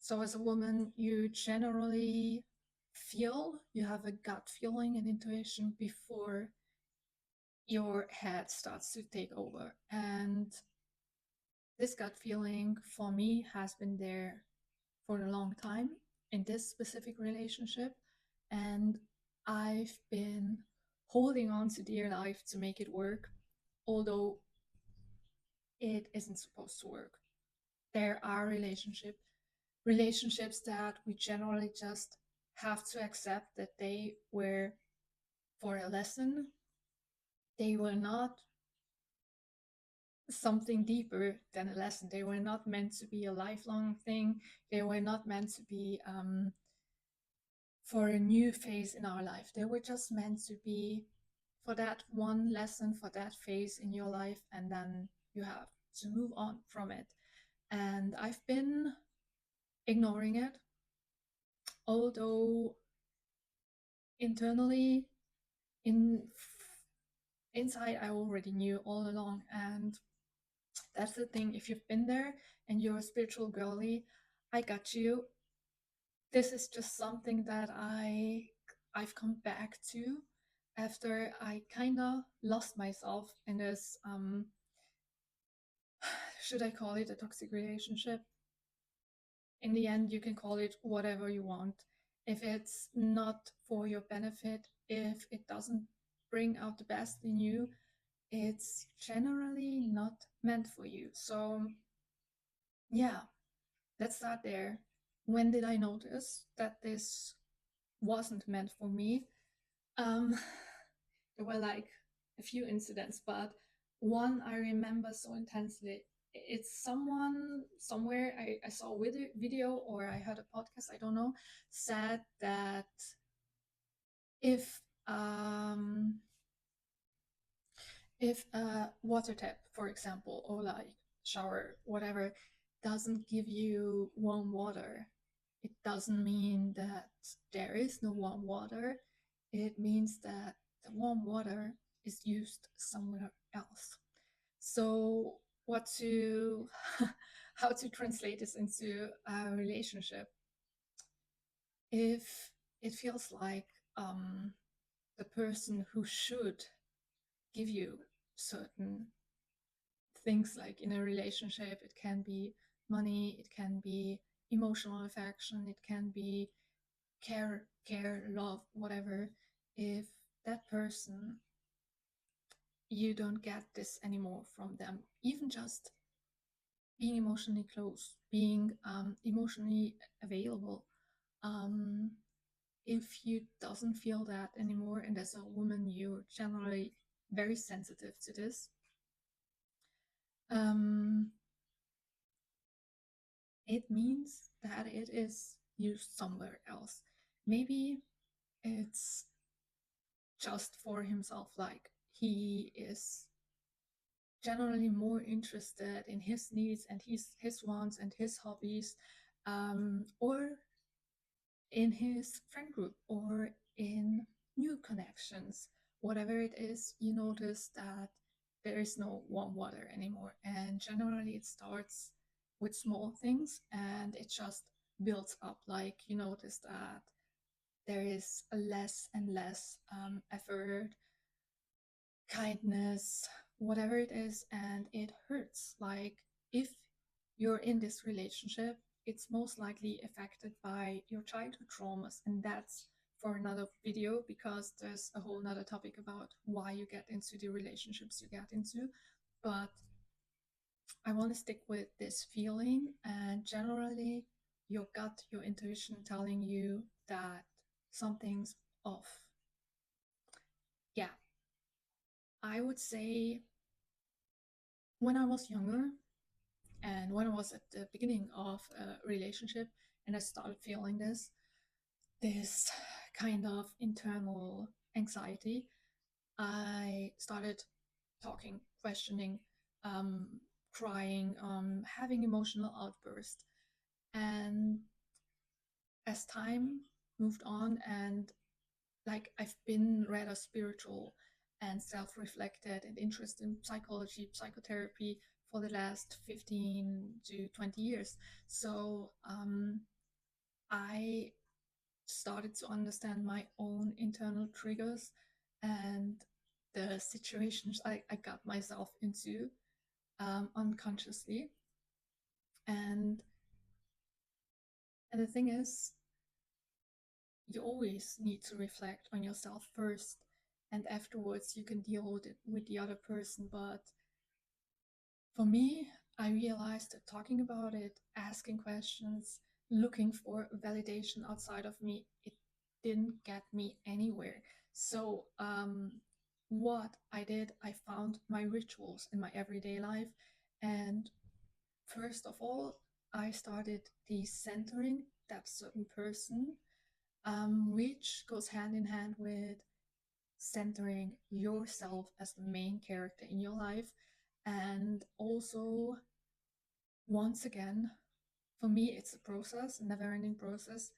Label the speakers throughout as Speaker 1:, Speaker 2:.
Speaker 1: So as a woman, you generally feel, you have a gut feeling and intuition before your head starts to take over. And this gut feeling for me has been there for a long time in this specific relationship. And I've been holding on to dear life to make it work, although it isn't supposed to work. There are relationships that we generally just have to accept that they were for a lesson. They were not something deeper than a lesson. They were not meant to be a lifelong thing. They were not meant to be for a new phase in our life. They were just meant to be for that one lesson, for that phase in your life, and then you have to move on from it. And I've been ignoring it, although internally, in inside, I already knew all along. And that's the thing. If you've been there and you're a spiritual girly, I got you. This is just something that I've come back to after I kind of lost myself in this should I call it a toxic relationship? In the end, you can call it whatever you want. If it's not for your benefit, if it doesn't bring out the best in you, it's generally not meant for you. So yeah, let's start there. When did I notice that this wasn't meant for me? Um, there were like a few incidents, but one I remember so intensely. It's someone somewhere I saw a video or I heard a podcast, I don't know, said that if um, if a water tap, for example, or like shower, whatever, doesn't give you warm water, it doesn't mean that there is no warm water. It means that the warm water is used somewhere else. So, what to, how to translate this into a relationship? If it feels like the person who should give you certain things, like in a relationship, it can be money, it can be emotional affection, it can be care, love, whatever. If that person, you don't get this anymore from them, even just being emotionally close, being emotionally available. Um, if you doesn't feel that anymore, and as a woman, you're generally very sensitive to this. Um, it means that it is used somewhere else. Maybe it's just for himself, like he is generally more interested in his needs and his wants and his hobbies, or in his friend group or in new connections. Whatever it is, you notice that there is no warm water anymore. And generally, it starts with small things and it just builds up. Like you notice that there is less and less effort, kindness, whatever it is, and it hurts. Like if you're in this relationship, it's most likely affected by your childhood traumas, and that's for another video because there's a whole nother topic about why you get into the relationships you get into. But I want to stick with this feeling, and generally your gut, your intuition telling you that something's off. Yeah, I would say when I was younger and when I was at the beginning of a relationship and I started feeling this kind of internal anxiety, I started talking, questioning, um, crying, having emotional outbursts. And as time moved on, and like I've been rather spiritual and self-reflected and interested in psychology, psychotherapy for the last 15 to 20 years. So I started to understand my own internal triggers and the situations I got myself into unconsciously. And and the thing is, you always need to reflect on yourself first, and afterwards you can deal with it with the other person. But for me, I realized that talking about it, asking questions, looking for validation outside of me, it didn't get me anywhere. So, what I did, I found my rituals in my everyday life. And first of all, I started decentering that certain person, which goes hand in hand with centering yourself as the main character in your life. And also, once again, for me, it's a process, a never ending process,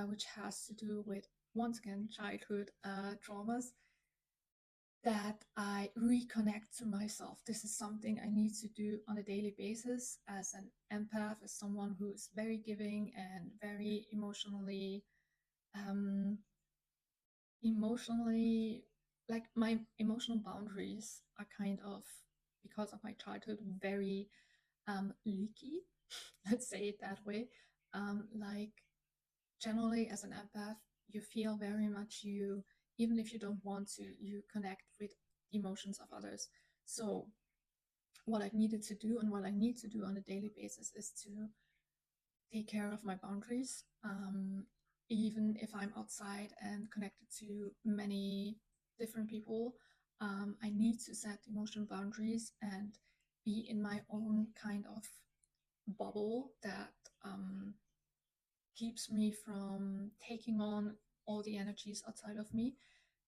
Speaker 1: which has to do with, once again, childhood traumas that I reconnect to myself. This is something I need to do on a daily basis as an empath, as someone who's very giving and very um, emotionally, like my emotional boundaries are kind of, because of my childhood, very leaky. Let's say it that way. Like generally, as an empath, you feel very much, you, even if you don't want to, you connect with emotions of others. So what I needed to do and what I need to do on a daily basis is to take care of my boundaries. Even if I'm outside and connected to many different people, I need to set emotional boundaries and be in my own kind of bubble that keeps me from taking on all the energies outside of me.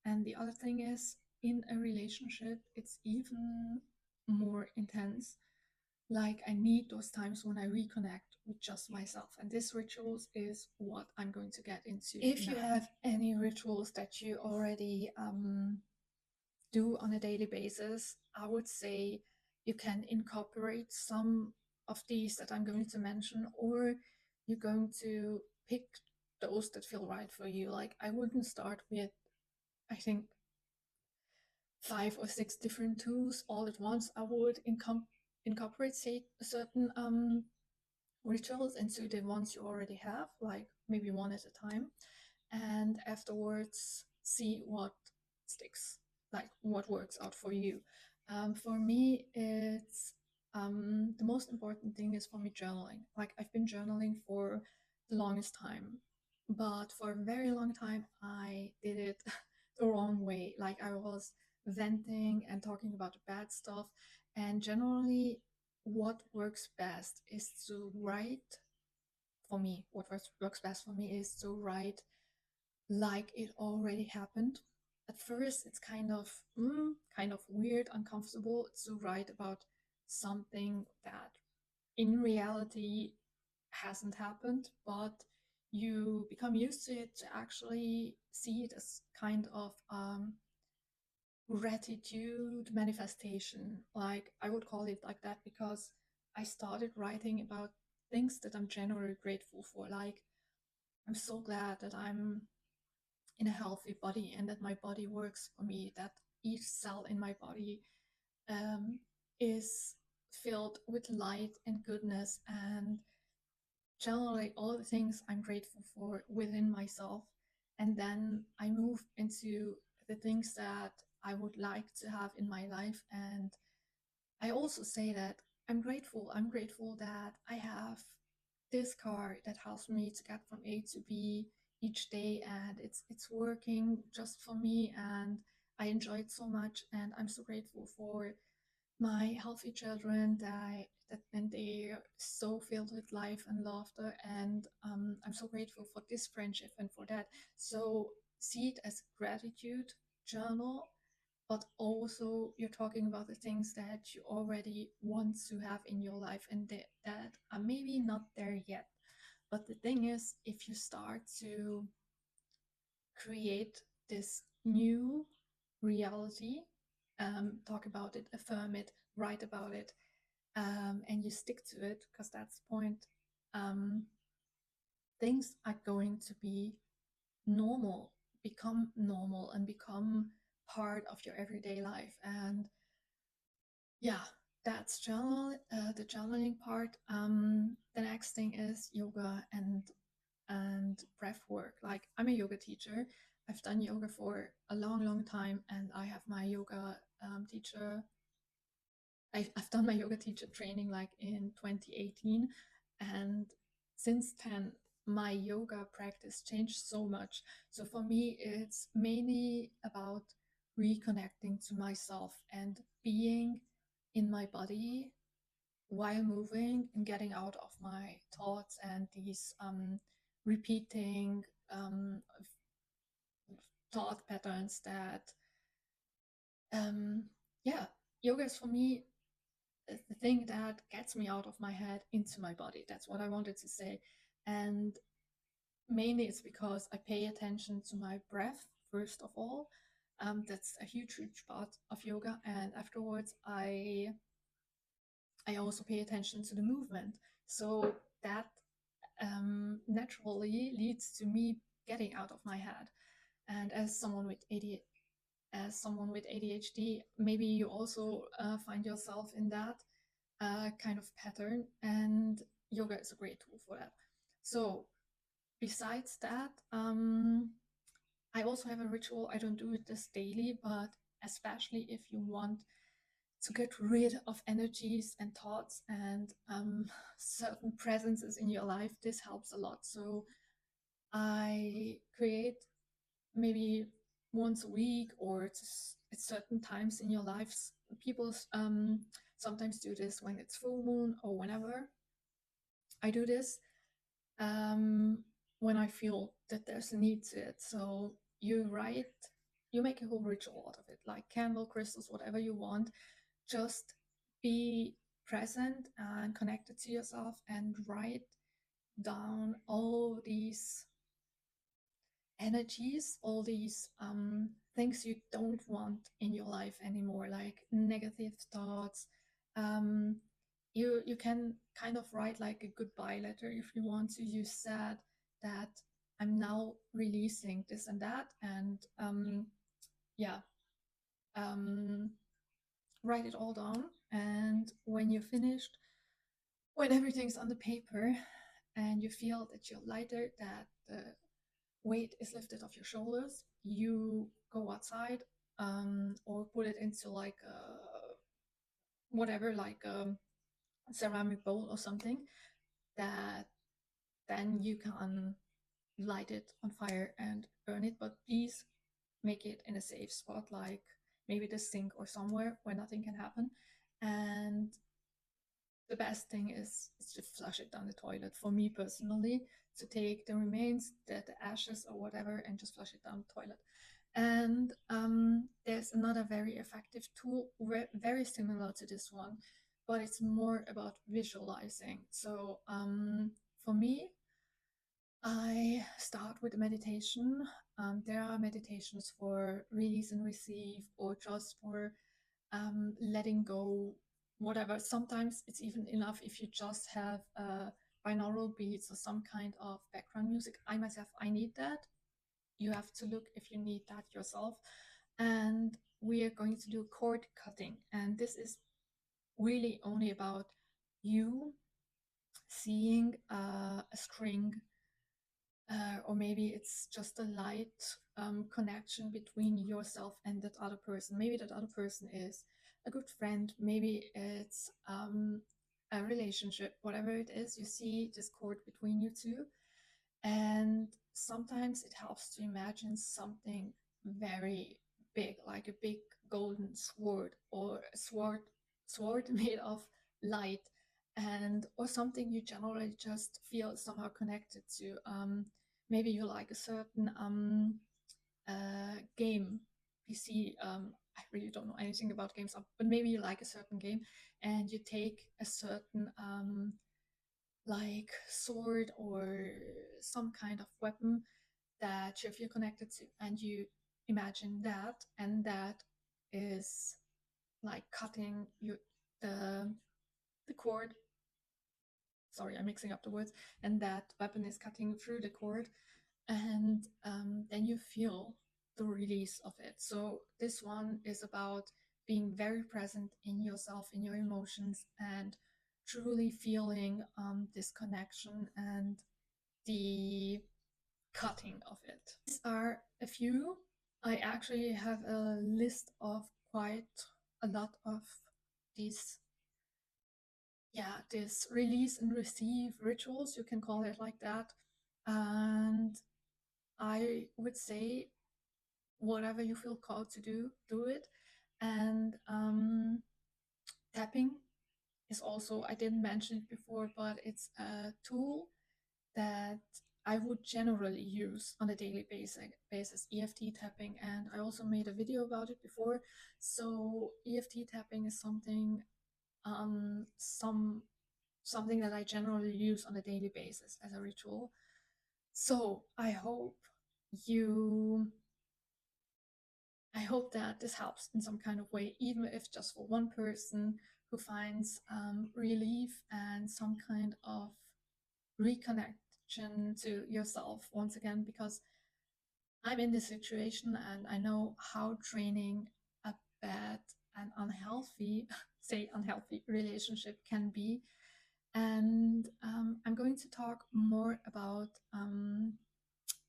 Speaker 1: And the other thing is, in a relationship, it's even more intense. Like, I need those times when I reconnect with just myself. And this rituals is what I'm going to get into. If you have any rituals that you already do on a daily basis, I would say you can incorporate some of these that I'm going to mention, or you're going to pick those that feel right for you. Like, I wouldn't start with, I think, 5 or 6 different tools all at once. I would incorporate, say, certain rituals into the ones you already have, like maybe one at a time, and afterwards see what sticks, like what works out for you. For me, it's the most important thing is for me journaling. Like, I've been journaling for the longest time, but for a very long time I did it the wrong way. Like, I was venting and talking about the bad stuff, and generally what works best is to write. For me, what works best for me is to write like it already happened. At first, it's kind of weird, uncomfortable to write about something that in reality hasn't happened, but you become used to it, to actually see it as kind of gratitude manifestation. Like, I would call it like that because I started writing about things that I'm genuinely grateful for. Like, I'm so glad that I'm in a healthy body and that my body works for me, that each cell in my body um, is filled with light and goodness, and generally all the things I'm grateful for within myself. And then I move into the things that I would like to have in my life. And I also say that I'm grateful that I have this car that helps me to get from A to B each day, and it's working just for me, and I enjoy it so much. And I'm so grateful for my healthy children that and they're so filled with life and laughter, and I'm so grateful for this friendship and for that. So see it as gratitude journal, but also you're talking about the things that you already want to have in your life and that are maybe not there yet. But the thing is, if you start to create this new reality, talk about it, affirm it, write about it, and you stick to it, because that's the point. Um, things are going to be normal, become normal, and become part of your everyday life. And yeah, that's the journaling part. The next thing is yoga and breath work. Like, I'm a yoga teacher. I've done yoga for a long, long time, and I have my yoga teacher. I've done my yoga teacher training like in 2018, and since then my yoga practice changed so much. So for me, it's mainly about reconnecting to myself and being in my body while moving and getting out of my thoughts and these repeating thought patterns that um, yeah, yoga is for me the thing that gets me out of my head into my body. That's what I wanted to say. And mainly it's because I pay attention to my breath first of all. That's a huge, huge part of yoga. And afterwards, I also pay attention to the movement. So that naturally leads to me getting out of my head. And as someone with ADHD, maybe you also find yourself in that kind of pattern, and yoga is a great tool for that. So besides that, I also have a ritual. I don't do it this daily, but especially if you want to get rid of energies and thoughts and certain presences in your life, this helps a lot. So I create maybe once a week or at certain times in your lives. People sometimes do this when it's full moon or whenever. I do this um, when I feel that there's a need to it. So you make a whole ritual out of it, like candle, crystals, whatever you want. Just be present and connected to yourself and write down all these energies, all these things you don't want in your life anymore, like negative thoughts. Um, you can kind of write like a goodbye letter if you want to. You said that I'm now releasing this and that, and yeah, um, write it all down. And when you're finished, when everything's on the paper, and you feel that you're lighter, that the weight is lifted off your shoulders, you go outside or put it into like a whatever, like a ceramic bowl or something, that then you can light it on fire and burn it. But please make it in a safe spot, like maybe the sink or somewhere where nothing can happen. And the best thing is to flush it down the toilet. For me personally, to take the remains, the ashes or whatever, and just flush it down the toilet. And there's another very effective tool, very similar to this one, but it's more about visualizing. So for me, I start with meditation. There are meditations for release and receive, or just for letting go, whatever. Sometimes it's even enough if you just have binaural beats or some kind of background music. I myself, I need that. You have to look if you need that yourself. And we are going to do chord cutting. And this is really only about you seeing a string, or maybe it's just a light connection between yourself and that other person. Maybe that other person is a good friend, maybe it's a relationship, whatever it is, you see this chord between you two. And sometimes it helps to imagine something very big, like a big golden sword, or a sword made of light, and or something you generally just feel somehow connected to. Maybe you like a certain game, PC. I really don't know anything about games, but maybe you like a certain game, and you take a certain like sword or some kind of weapon that you feel connected to, and you imagine that, and that is like cutting you the cord sorry, I'm mixing up the words, and that weapon is cutting through the cord, and then you feel the release of it. So this one is about being very present in yourself, in your emotions, and truly feeling this connection and the cutting of it. These are a few. I actually have a list of quite a lot of these, yeah, this release and receive rituals, you can call it like that. And I would say whatever you feel called to do, do it. And tapping is also, I didn't mention it before, but it's a tool that I would generally use on a daily basis, EFT tapping. And I also made a video about it before. So EFT tapping is something, something that I generally use on a daily basis as a ritual. So you I hope that this helps in some kind of way, even if just for one person who finds relief and some kind of reconnection to yourself once again, because I'm in this situation and I know how draining a bad and unhealthy, say unhealthy relationship can be. And I'm going to talk more about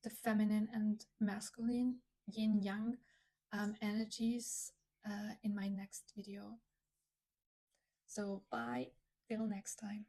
Speaker 1: the feminine and masculine, yin yang energies in my next video. So bye, till next time.